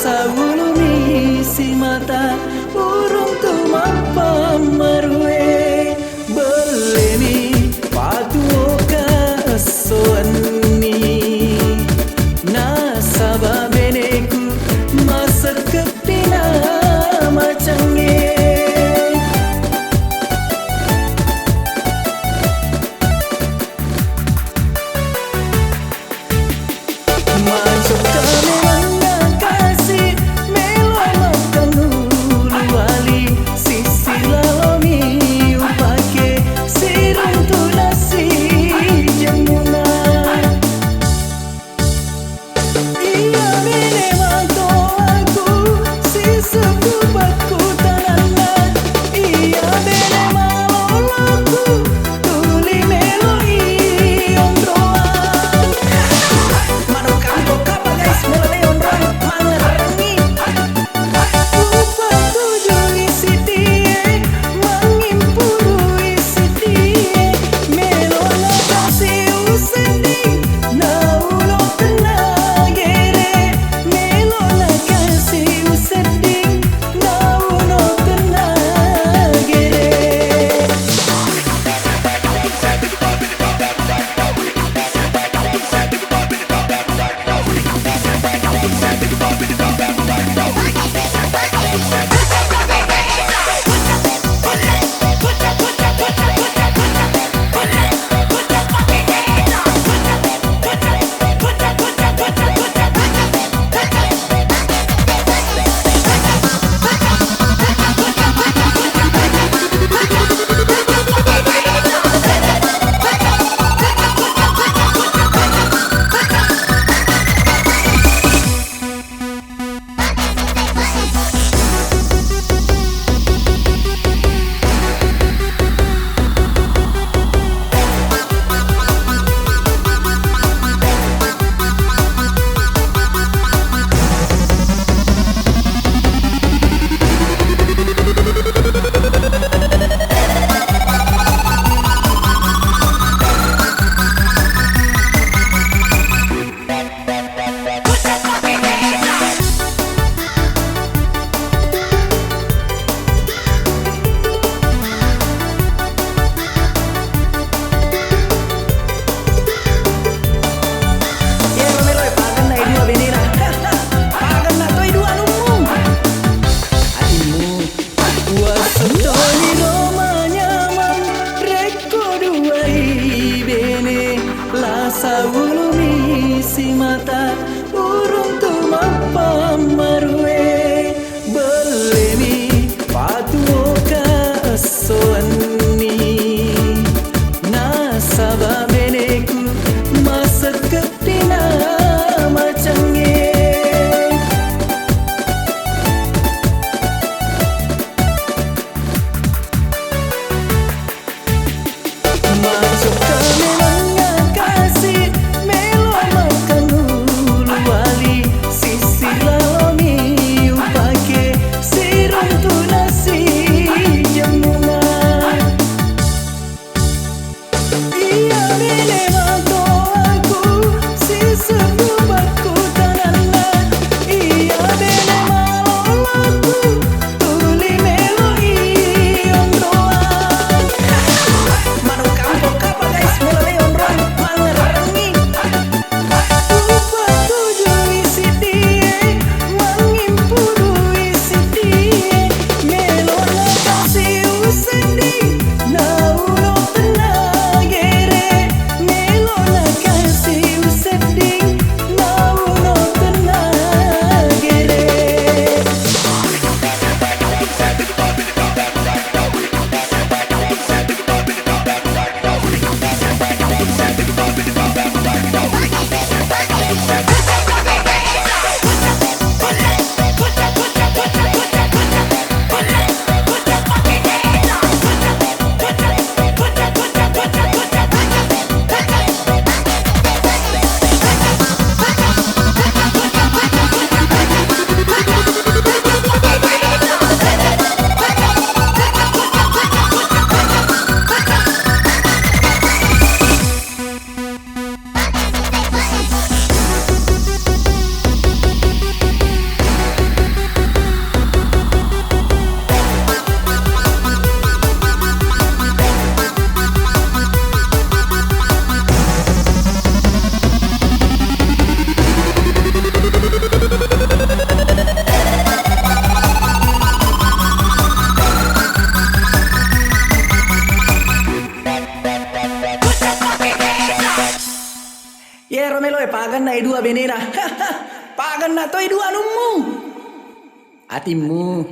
ulumi si mata urung tu mapa marue belemi patuoka soanni nasaba beneku masa kepina macangnya masuk kami kasih melo Makkangngulu Wali sisi lalomi upake sirung tu nasi jemuna iya bene manto aku si sepupaku tanana iya bene malolaku tuli melo iong doa mano kanto kapa guys melo leon rang mangerangi lupa tujuh isi tie mangimpuru isi tie melo nakasi usending naulo tenagere melo nakasi usending naulo tenagere ulumi si mata urung tu mapa marue belemi patuoka soanni nasaba beneku masa kepina macangnya masuk kami kasih melo Makkangngulu Wali sisi pakai dua benera. Pagan na toy dua numu. Atimu